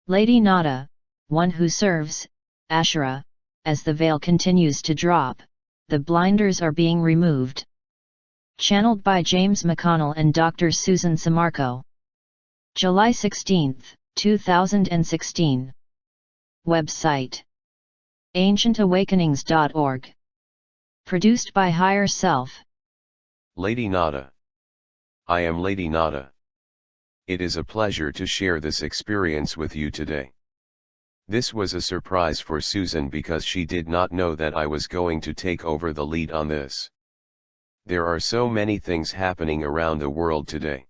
Lady Nada, one who serves, Ashira, as the veil continues to drop, the blinders are being removed. Channeled by James McConnell and Dr. Susan Sammarco. July 16, 2016. Website: ancientawakenings.org. Produced by Higher Self. Lady Nada. I am Lady Nada. It is a pleasure to share this experience with you today. This was a surprise for Susan because she did not know that I was going to take over the lead on this. There are so many things happening around the world today.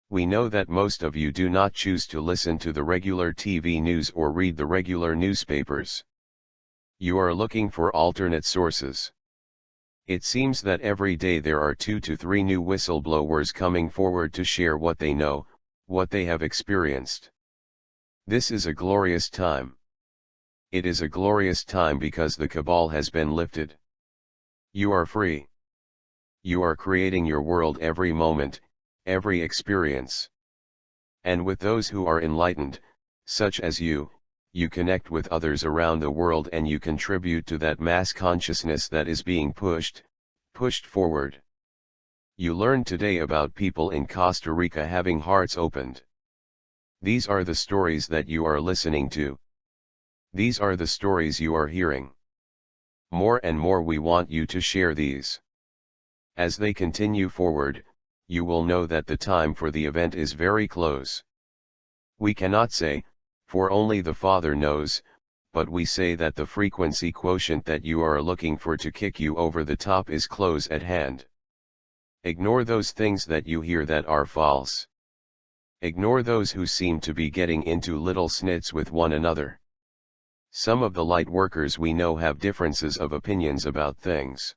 We know that most of you do not choose to listen to the regular TV news or read the regular newspapers. You are looking for alternate sources. It seems that every day there are 2 to 3 new whistleblowers coming forward to share what they know, what they have experienced. This is a glorious time. It is a glorious time because the cabal has been lifted. You are free. You are creating your world every moment, every experience. And with those who are enlightened, such as you connect with others around the world and you contribute to that mass consciousness that is being pushed forward. You learned today about people in Costa Rica having hearts opened. These are the stories that you are listening to. These are the stories you are hearing. More and more we want you to share these. As they continue forward, you will know that the time for the event is very close. We cannot say, for only the Father knows, but we say that the frequency quotient that you are looking for to kick you over the top is close at hand. Ignore those things that you hear that are false. Ignore those who seem to be getting into little snits with one another. Some of the light workers we know have differences of opinions about things.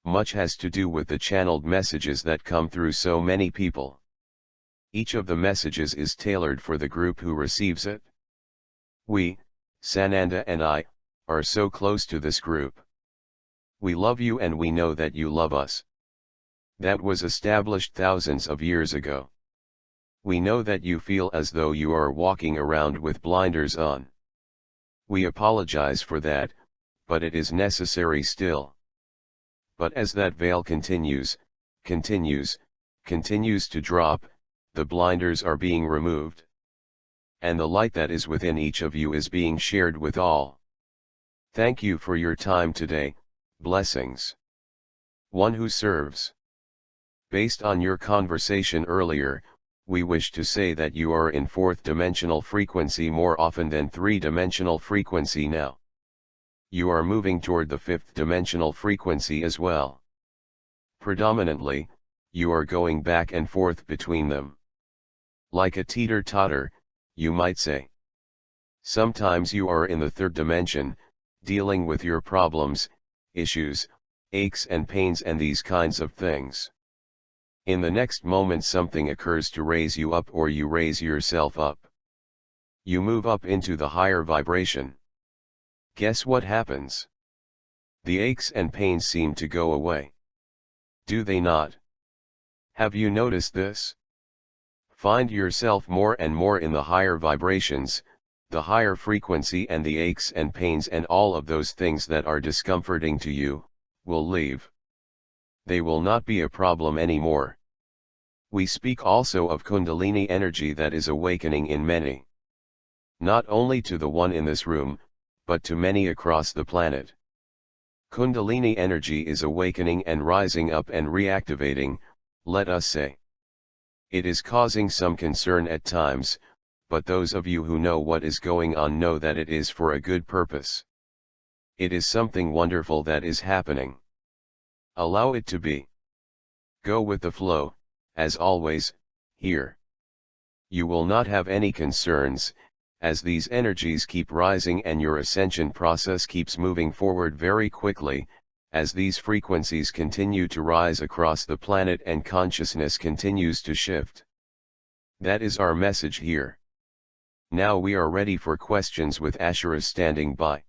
Much has to do with the channeled messages that come through so many people. Each of the messages is tailored for the group who receives it. We, Sananda and I, are so close to this group. We love you and we know that you love us. That was established thousands of years ago. We know that you feel as though you are walking around with blinders on. We apologize for that, but it is necessary still. But as that veil continues to drop, the blinders are being removed. And the light that is within each of you is being shared with all. Thank you for your time today, blessings. One who serves. Based on your conversation earlier, we wish to say that you are in 4th dimensional frequency more often than 3-dimensional frequency now. You are moving toward the 5th dimensional frequency as well. Predominantly, you are going back and forth between them. Like a teeter-totter, you might say. Sometimes you are in the 3rd dimension, dealing with your problems, issues, aches and pains and these kinds of things. In the next moment something occurs to raise you up or you raise yourself up. You move up into the higher vibration. Guess what happens? The aches and pains seem to go away. Do they not? Have you noticed this? Find yourself more and more in the higher vibrations, the higher frequency, and the aches and pains and all of those things that are discomforting to you, will leave. They will not be a problem anymore. We speak also of Kundalini energy that is awakening in many. Not only to the one in this room, but to many across the planet. Kundalini energy is awakening and rising up and reactivating, let us say. It is causing some concern at times, but those of you who know what is going on know that it is for a good purpose. It is something wonderful that is happening. Allow it to be. Go with the flow, as always, here. You will not have any concerns, as these energies keep rising and your ascension process keeps moving forward very quickly, as these frequencies continue to rise across the planet and consciousness continues to shift. That is our message here. Now we are ready for questions with Ashira standing by.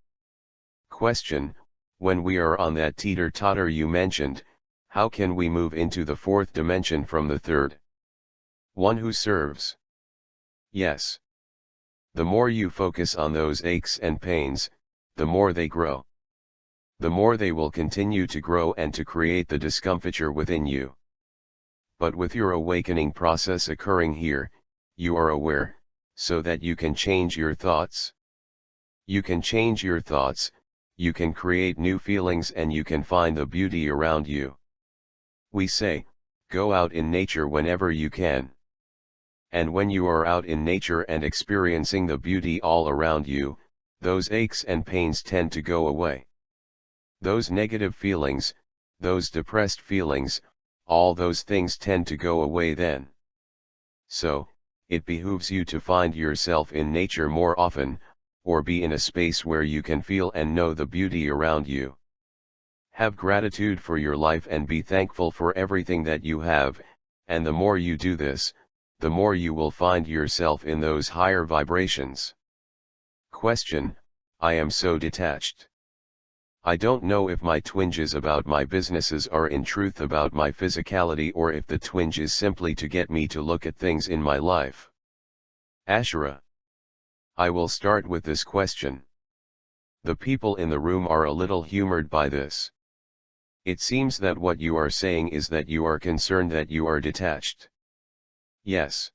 Question: when we are on that teeter-totter you mentioned, how can we move into the 4th dimension from the 3rd? One who serves. Yes. The more you focus on those aches and pains, the more they grow. The more they will continue to grow and to create the discomfiture within you. But with your awakening process occurring here, you are aware, so that you can change your thoughts. You can change your thoughts, you can create new feelings, and you can find the beauty around you. We say, go out in nature whenever you can. And when you are out in nature and experiencing the beauty all around you, those aches and pains tend to go away. Those negative feelings, those depressed feelings, all those things tend to go away then. So, it behooves you to find yourself in nature more often, or be in a space where you can feel and know the beauty around you. Have gratitude for your life and be thankful for everything that you have, and the more you do this, the more you will find yourself in those higher vibrations. Question: I am so detached. I don't know if my twinges about my businesses are in truth about my physicality, or if the twinge is simply to get me to look at things in my life. Ashira. I will start with this question. The people in the room are a little humored by this. It seems that what you are saying is that you are concerned that you are detached. Yes.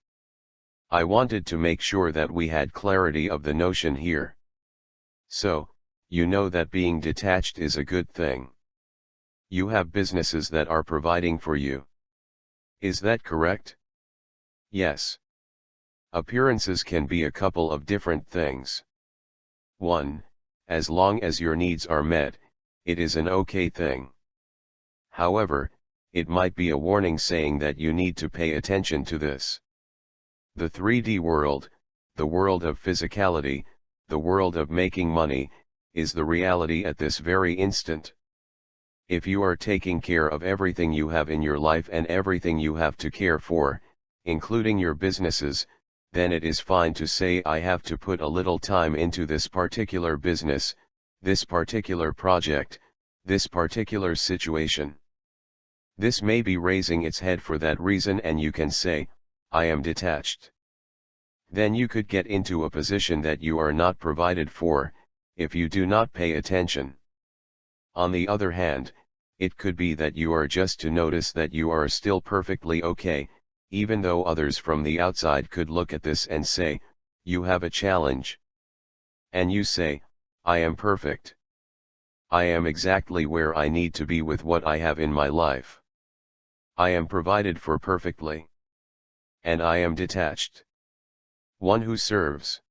I wanted to make sure that we had clarity of the notion here. So, you know that being detached is a good thing. You have businesses that are providing for you. Is that correct? Yes. Appearances can be a couple of different things. 1. As long as your needs are met, it is an okay thing. However, it might be a warning saying that you need to pay attention to this. The 3D world, the world of physicality, the world of making money, is the reality at this very instant. If you are taking care of everything you have in your life and everything you have to care for, including your businesses, then it is fine to say, I have to put a little time into this particular business, this particular project, this particular situation. This may be raising its head for that reason, and you can say, I am detached. Then you could get into a position that you are not provided for, if you do not pay attention. On the other hand, it could be that you are just to notice that you are still perfectly okay, even though others from the outside could look at this and say, you have a challenge. And you say, I am perfect. I am exactly where I need to be with what I have in my life. I am provided for perfectly. And I am detached. One who serves.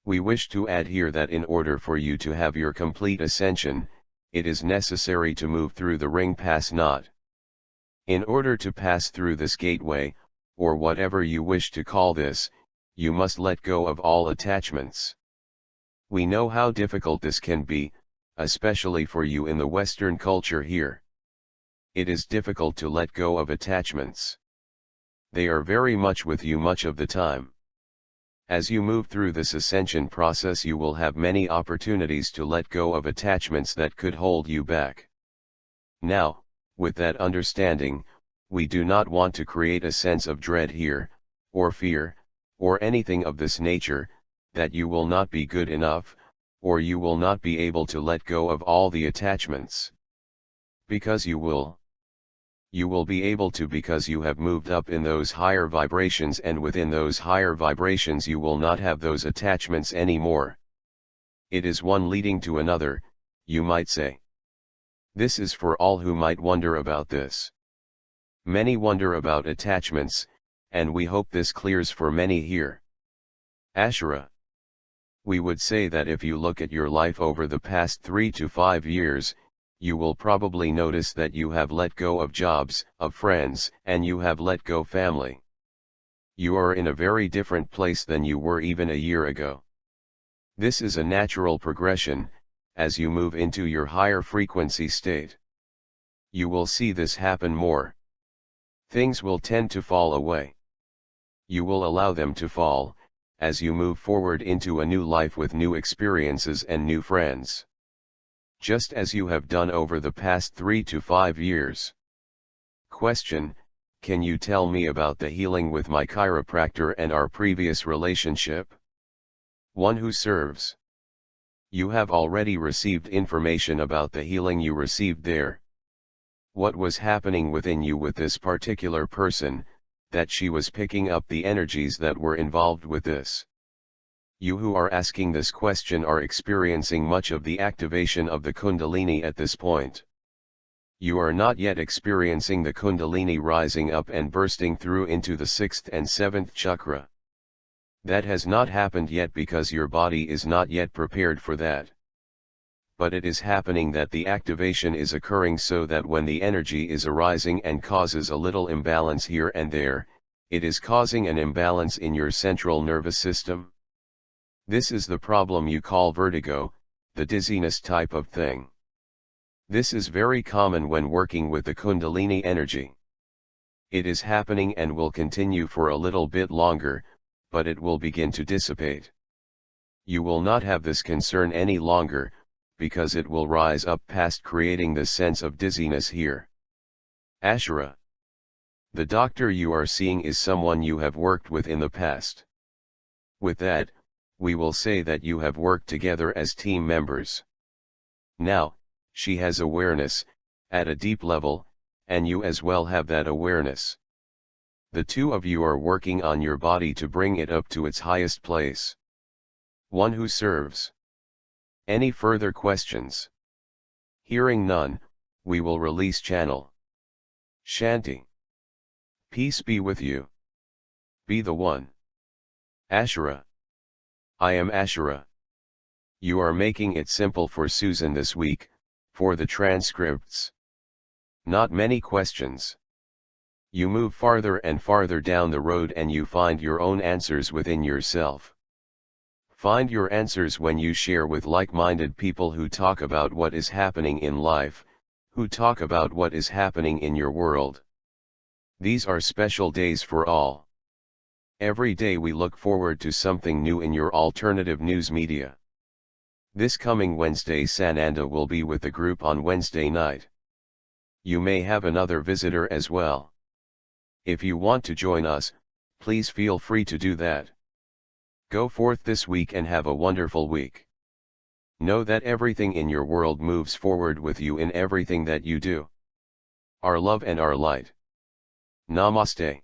We wish to add here that in order for you to have your complete ascension, it is necessary to move through the ring pass knot. In order to pass through this gateway, or whatever you wish to call this, you must let go of all attachments. We know how difficult this can be, especially for you in the Western culture here. It is difficult to let go of attachments. They are very much with you much of the time. As you move through this ascension process, you will have many opportunities to let go of attachments that could hold you back. Now, with that understanding, we do not want to create a sense of dread here, or fear, or anything of this nature, that you will not be good enough, or you will not be able to let go of all the attachments. Because you will. You will be able to, because you have moved up in those higher vibrations, and within those higher vibrations you will not have those attachments anymore. It is one leading to another, you might say. This is for all who might wonder about this. Many wonder about attachments, and we hope this clears for many here. Ashira. We would say that if you look at your life over the past 3 to 5 years, you will probably notice that you have let go of jobs, of friends, and you have let go family. You are in a very different place than you were even a year ago. This is a natural progression, as you move into your higher frequency state. You will see this happen more. Things will tend to fall away. You will allow them to fall, as you move forward into a new life with new experiences and new friends. Just as you have done over the past 3 to 5 years. Question: can you tell me about the healing with my chiropractor and our previous relationship? One who serves. You have already received information about the healing you received there. What was happening within you with this particular person, that she was picking up the energies that were involved with this. You who are asking this question are experiencing much of the activation of the Kundalini at this point. You are not yet experiencing the Kundalini rising up and bursting through into the 6th and 7th chakra. That has not happened yet because your body is not yet prepared for that. But it is happening that the activation is occurring so that when the energy is arising and causes a little imbalance here and there, it is causing an imbalance in your central nervous system. This is the problem you call vertigo, the dizziness type of thing. This is very common when working with the Kundalini energy. It is happening and will continue for a little bit longer, but it will begin to dissipate. You will not have this concern any longer, because it will rise up past creating this sense of dizziness here. Ashira. The doctor you are seeing is someone you have worked with in the past. With that, we will say that you have worked together as team members. Now, she has awareness, at a deep level, and you as well have that awareness. The two of you are working on your body to bring it up to its highest place. One who serves. Any further questions? Hearing none, we will release channel. Shanti. Peace be with you. Be the one. Ashira. I am Ashira. You are making it simple for Susan this week, for the transcripts. Not many questions. You move farther and farther down the road and you find your own answers within yourself. Find your answers when you share with like-minded people who talk about what is happening in life, who talk about what is happening in your world. These are special days for all. Every day we look forward to something new in your alternative news media. This coming Wednesday Sananda will be with the group on Wednesday night. You may have another visitor as well. If you want to join us, please feel free to do that. Go forth this week and have a wonderful week. Know that everything in your world moves forward with you in everything that you do. Our love and our light. Namaste.